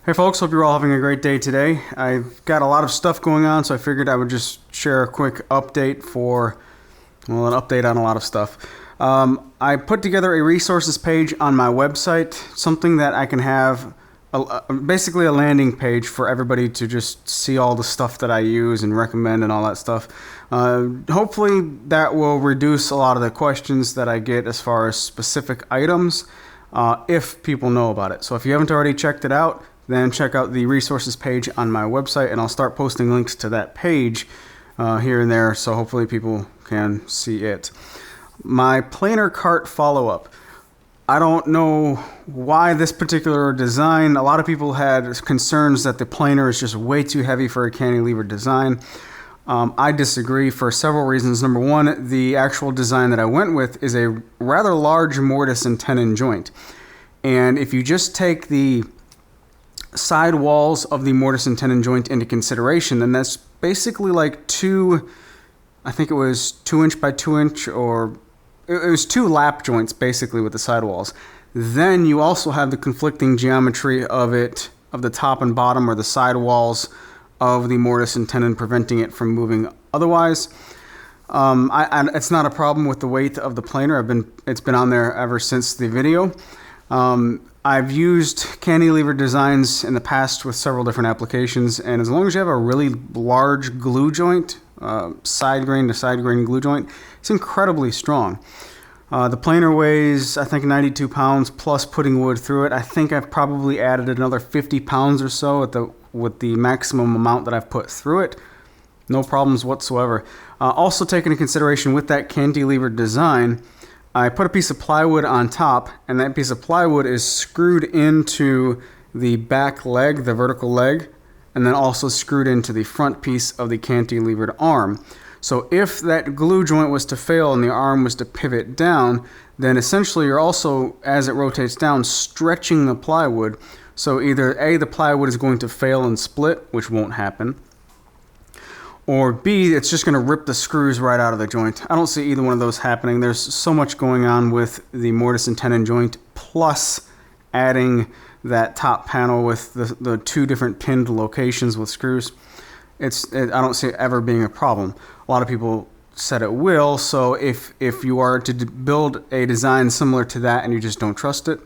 Hey folks, hope you're all having a great day today. I've got a lot of stuff going on, so I figured I would just share a quick update an update on a lot of stuff. I put together a resources page on my website, something that I can have basically a landing page for everybody to just see all the stuff that I use and recommend and all that stuff. Hopefully that will reduce a lot of the questions that I get as far as specific items if people know about it. So if you haven't already checked it out, then check out the resources page on my website, and I'll start posting links to that page here and there, so hopefully people can see it. My planer cart follow-up. I don't know why this particular design. A lot of people had concerns that the planer is just way too heavy for a cantilever design. I disagree for several reasons. Number one, the actual design that I went with is a rather large mortise and tenon joint. And if you just take the side walls of the mortise and tenon joint into consideration, then that's basically like I think it was 2 inch by 2 inch, or it was 2 lap joints basically with the side walls. Then you also have the conflicting geometry of the top and bottom, or the side walls of the mortise and tenon, preventing it from moving otherwise. It's not a problem with the weight of the planer. It's been on there ever since the video. I've used cantilever designs in the past with several different applications, and as long as you have a really large glue joint, side grain to side grain glue joint, it's incredibly strong. The planer weighs, I think, 92 pounds plus putting wood through it. I think I've probably added another 50 pounds or so with the maximum amount that I've put through it. No problems whatsoever. Also take into consideration with that cantilever design, I put a piece of plywood on top, and that piece of plywood is screwed into the back leg, the vertical leg, and then also screwed into the front piece of the cantilevered arm. So if that glue joint was to fail and the arm was to pivot down, then essentially you're also, as it rotates down, stretching the plywood. So either A, the plywood is going to fail and split, which won't happen, or B, it's just going to rip the screws right out of the joint. I don't see either one of those happening. There's so much going on with the mortise and tenon joint, plus adding that top panel with the 2 different pinned locations with screws. I don't see it ever being a problem. A lot of people said it will, so if you are to build a design similar to that and you just don't trust it,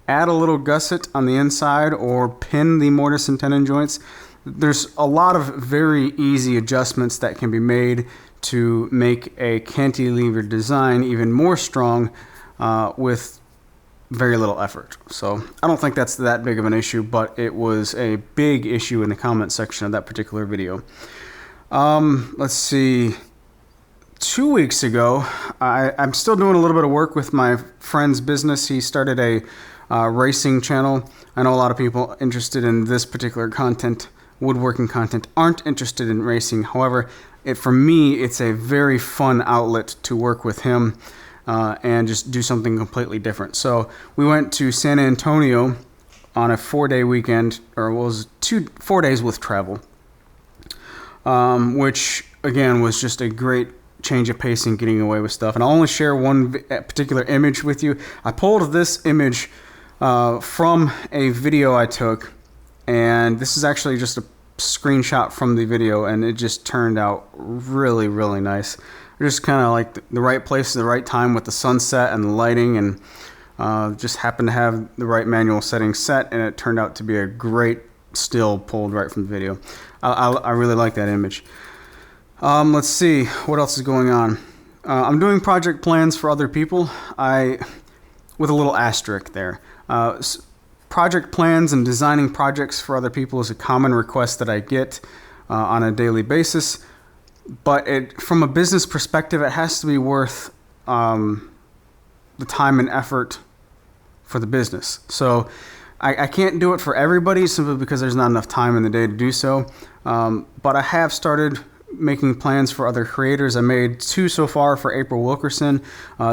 add a little gusset on the inside or pin the mortise and tenon joints. There's a lot of very easy adjustments that can be made to make a cantilever design even more strong with very little effort. So I don't think that's that big of an issue, but it was a big issue in the comment section of that particular video. Let's see. 2 weeks ago, I'm still doing a little bit of work with my friend's business. He started a racing channel. I know a lot of people interested in this particular content, woodworking content, aren't interested in racing. However, for me, it's a very fun outlet to work with him and just do something completely different. So we went to San Antonio on a 4-day weekend, or it was 4 days with travel, which again was just a great change of pace and getting away with stuff. And I'll only share one particular image with you. I pulled this image from a video I took, and this is actually just a screenshot from the video, and it just turned out really, really nice. Just kind of like the right place at the right time with the sunset and the lighting, and just happened to have the right manual settings set, and it turned out to be a great still pulled right from the video. I really like that image. Let's see what else is going on. I'm doing project plans for other people. With a little asterisk there. Project plans and designing projects for other people is a common request that I get on a daily basis, but from a business perspective, it has to be worth the time and effort for the business. So I can't do it for everybody simply because there's not enough time in the day to do so, but I have started making plans for other creators. I made 2 so far for April Wilkerson.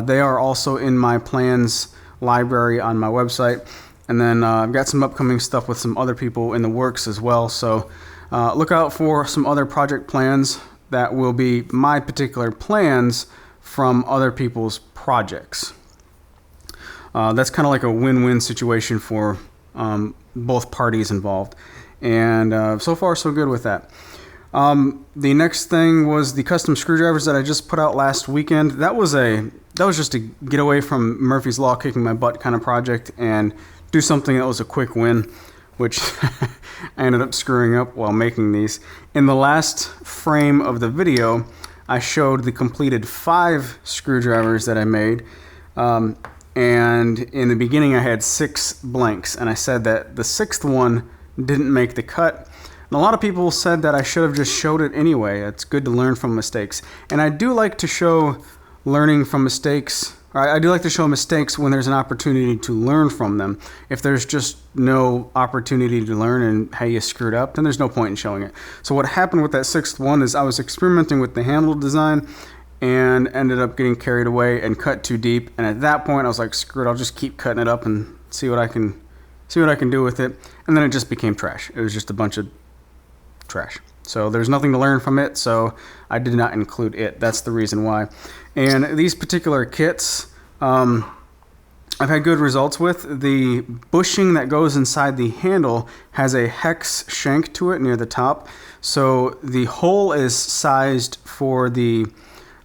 They are also in my plans library on my website. And then I've got some upcoming stuff with some other people in the works as well. So look out for some other project plans that will be my particular plans from other people's projects. That's kind of like a win-win situation for both parties involved. And so far, so good with that. The next thing was the custom screwdrivers that I just put out last weekend. That was just a get away from Murphy's Law kicking my butt kind of project and do something that was a quick win, which I ended up screwing up while making these. In the last frame of the video, I showed the completed 5 screwdrivers that I made. And in the beginning I had 6 blanks, and I said that the 6th one didn't make the cut. And a lot of people said that I should have just showed it anyway. It's good to learn from mistakes. And I do like to show learning from mistakes, or I do like to show mistakes when there's an opportunity to learn from them. If there's just no opportunity to learn and hey, you screwed up, then there's no point in showing it. So what happened with that 6th one is I was experimenting with the handle design and ended up getting carried away and cut too deep. And at that point I was like, screw it, I'll just keep cutting it up and see what I can do with it. And then it just became trash. It was just a bunch of trash. So there's nothing to learn from it, so I did not include it. That's the reason why. And these particular kits, I've had good results with. The bushing that goes inside the handle has a hex shank to it near the top. So the hole is sized for the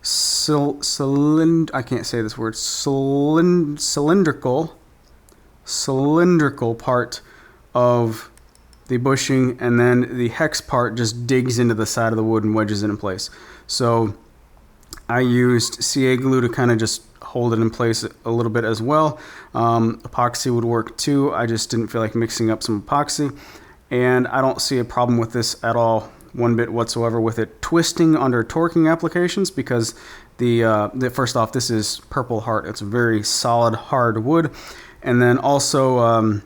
I can't say this word, cylindrical part of the bushing, and then the hex part just digs into the side of the wood and wedges it in place. So I used CA glue to kind of just hold it in place a little bit as well. Epoxy would work too. I just didn't feel like mixing up some epoxy, and I don't see a problem with this at all, one bit whatsoever, with it twisting under torquing applications, because the first off, this is Purple Heart. It's a very solid hard wood, and then also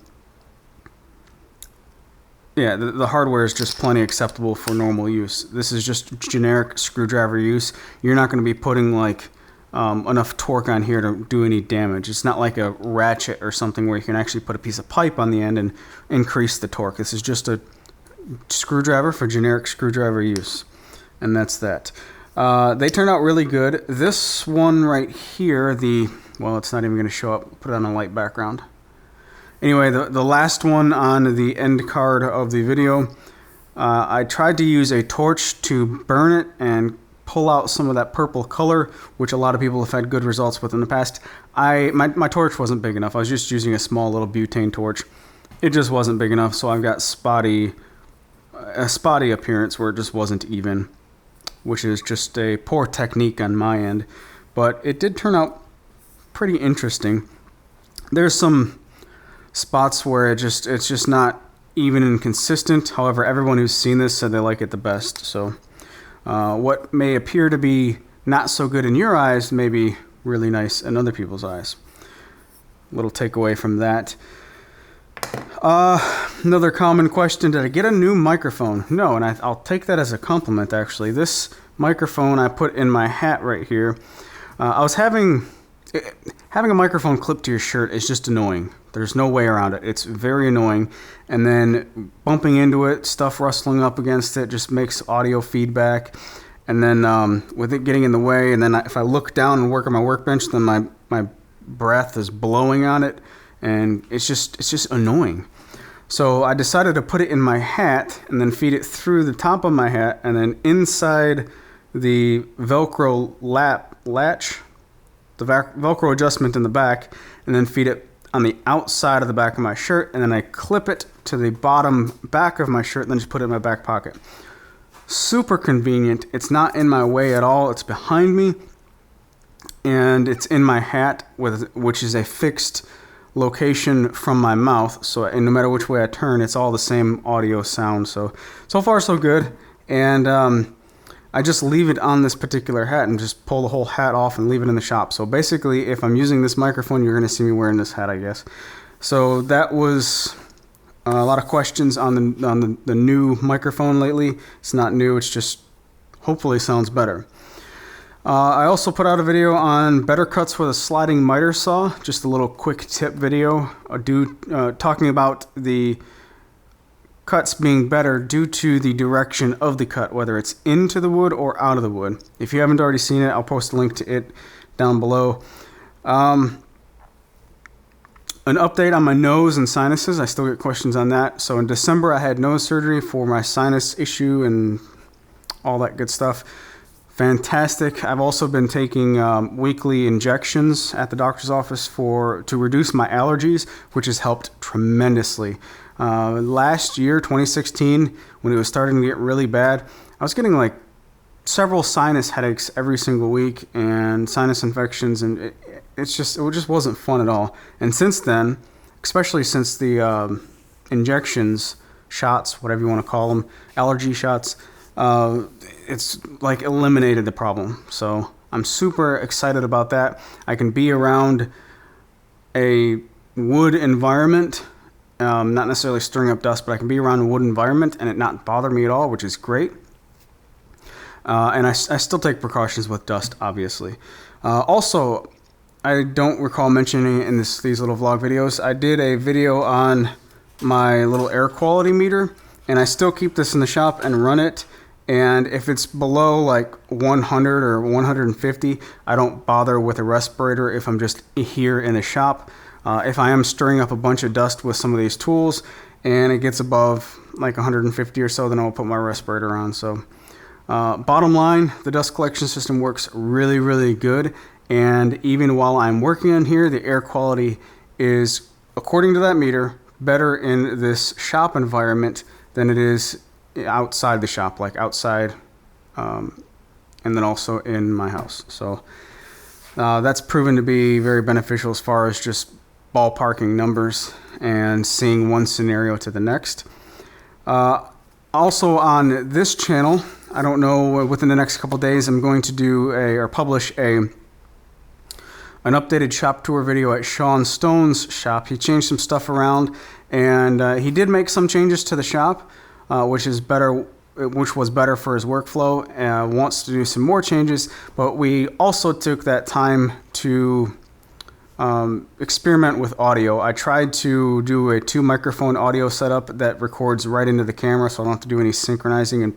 yeah, the hardware is just plenty acceptable for normal use. This is just generic screwdriver use. You're not going to be putting like enough torque on here to do any damage. It's not like a ratchet or something where you can actually put a piece of pipe on the end and increase the torque. This is just a screwdriver for generic screwdriver use, and that's that. They turned out really good. This one right here, well, it's not even going to show up. Put it on a light background. Anyway, the last one on the end card of the video, I tried to use a torch to burn it and pull out some of that purple color, which a lot of people have had good results with in the past. My torch wasn't big enough. I was just using a small little butane torch. It just wasn't big enough, so I've got a spotty appearance where it just wasn't even, which is just a poor technique on my end. But it did turn out pretty interesting. There's some spots where it's just not even and consistent. However, everyone who's seen this said they like it the best. So what may appear to be not so good in your eyes may be really nice in other people's eyes. Little takeaway from that. Another common question, did I get a new microphone? No, and I'll take that as a compliment, actually. This microphone I put in my hat right here. I was having a microphone clipped to your shirt is just annoying. There's no way around it. It's very annoying. And then bumping into it, stuff rustling up against it just makes audio feedback. And then with it getting in the way, and then if I look down and work on my workbench, then my breath is blowing on it, and it's just annoying. So I decided to put it in my hat and then feed it through the top of my hat and then inside the Velcro latch, the Velcro adjustment in the back, and then feed it on the outside of the back of my shirt, and then I clip it to the bottom back of my shirt and then just put it in my back pocket. Super convenient. It's not in my way at all. It's behind me, and it's in my hat, which is a fixed location from my mouth, so no matter which way I turn, it's all the same audio sound. So far so good. And I just leave it on this particular hat and just pull the whole hat off and leave it in the shop. So basically, if I'm using this microphone, you're going to see me wearing this hat, I guess. So that was a lot of questions on the new microphone lately. It's not new, it's just hopefully sounds better. I also put out a video on better cuts with a sliding miter saw, just a little quick tip video talking about the cuts being better due to the direction of the cut, whether it's into the wood or out of the wood. If you haven't already seen it, I'll post a link to it down below. An update on my nose and sinuses. I still get questions on that. So in December, I had nose surgery for my sinus issue and all that good stuff. Fantastic. I've also been taking weekly injections at the doctor's office to reduce my allergies, which has helped tremendously. Last year, 2016, when it was starting to get really bad, I was getting like several sinus headaches every single week and sinus infections, and it just wasn't fun at all. And since then, especially since the injections, shots, whatever you want to call them, allergy shots, it's like eliminated the problem. So I'm super excited about that. I can be around a wood environment, not necessarily stirring up dust, but I can be around a wood environment and it not bother me at all, which is great. And I still take precautions with dust, obviously. Also, I don't recall mentioning it in these little vlog videos. I did a video on my little air quality meter, and I still keep this in the shop and run it. And if it's below like 100 or 150, I don't bother with a respirator if I'm just here in the shop. If I am stirring up a bunch of dust with some of these tools and it gets above like 150 or so, then I'll put my respirator on. So bottom line, the dust collection system works really, really good. And even while I'm working in here, the air quality is, according to that meter, better in this shop environment than it is outside the shop, like outside, and then also in my house. So that's proven to be very beneficial as far as just ballparking numbers and seeing one scenario to the next. Also on this channel, I don't know, within the next couple days, I'm going to do publish an updated shop tour video at Sean Stone's shop. He changed some stuff around, and he did make some changes to the shop, which was better for his workflow. Wants to do some more changes, but we also took that time to experiment with audio. I tried to do a 2-microphone audio setup that records right into the camera, so I don't have to do any synchronizing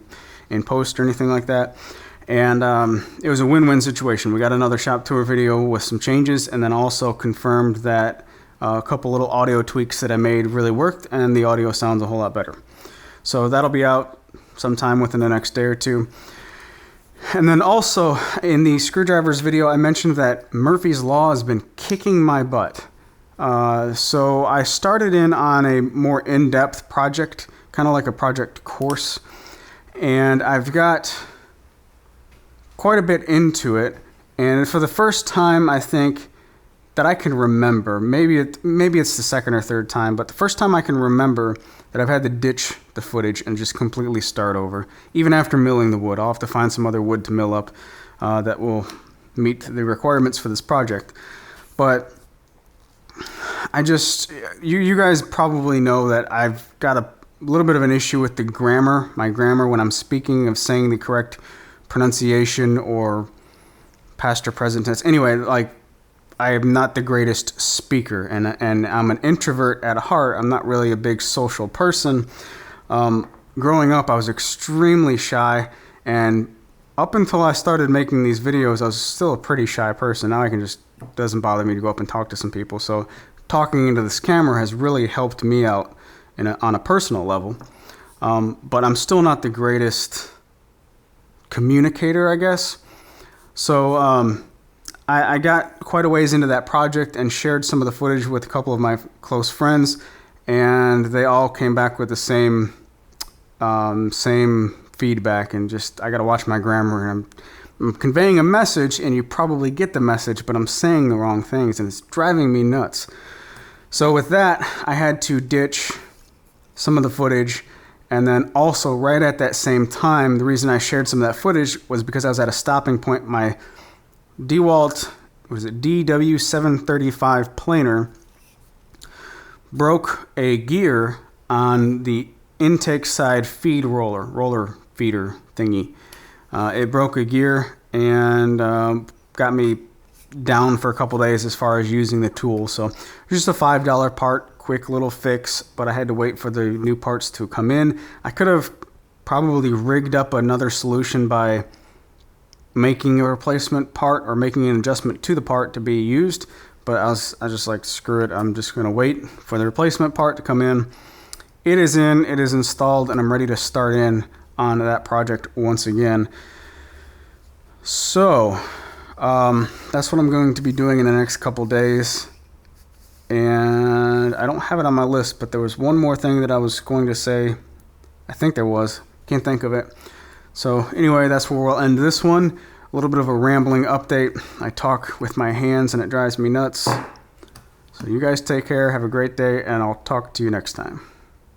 in post or anything like that. And it was a win-win situation. We got another shop tour video with some changes, and then also confirmed that a couple little audio tweaks that I made really worked, and the audio sounds a whole lot better. So that'll be out sometime within the next day or two. And then also in the screwdrivers video, I mentioned that Murphy's Law has been kicking my butt. So I started in on a more in-depth project, kind of like a project course, and I've got quite a bit into it, and for the first time, I think that I can remember, maybe it's the second or third time, but the first time I can remember that I've had to ditch the footage and just completely start over. Even after milling the wood, I'll have to find some other wood to mill up that will meet the requirements for this project. But you guys probably know that I've got a little bit of an issue with my grammar when I'm speaking, of saying the correct pronunciation or past or present tense. Anyway, like, I am not the greatest speaker, and I'm an introvert at heart. I'm not really a big social person. Growing up, I was extremely shy, and up until I started making these videos, I was still a pretty shy person. Now it doesn't bother me to go up and talk to some people. So talking into this camera has really helped me out on a personal level. But I'm still not the greatest communicator, I guess. So I got quite a ways into that project and shared some of the footage with a couple of my close friends, and they all came back with the same feedback, and just, I got to watch my grammar, and I'm conveying a message, and you probably get the message, but I'm saying the wrong things, and it's driving me nuts. So with that, I had to ditch some of the footage. And then also right at that same time, the reason I shared some of that footage was because I was at a stopping point. My DeWalt, DW735 planer broke a gear on the intake side feed roller feeder thingy. It broke a gear and got me down for a couple days as far as using the tool. So just a $5 part, quick little fix, but I had to wait for the new parts to come in. I could have probably rigged up another solution by making a replacement part or making an adjustment to the part to be used, but I was just like, screw it. I'm just going to wait for the replacement part to come in. It is in, it is installed, and I'm ready to start in on that project once again. So that's what I'm going to be doing in the next couple days. And I don't have it on my list, but there was one more thing that I was going to say. I think there was. Can't think of it. So anyway, that's where we'll end this one. A little bit of a rambling update. I talk with my hands and it drives me nuts. So you guys take care, have a great day, and I'll talk to you next time.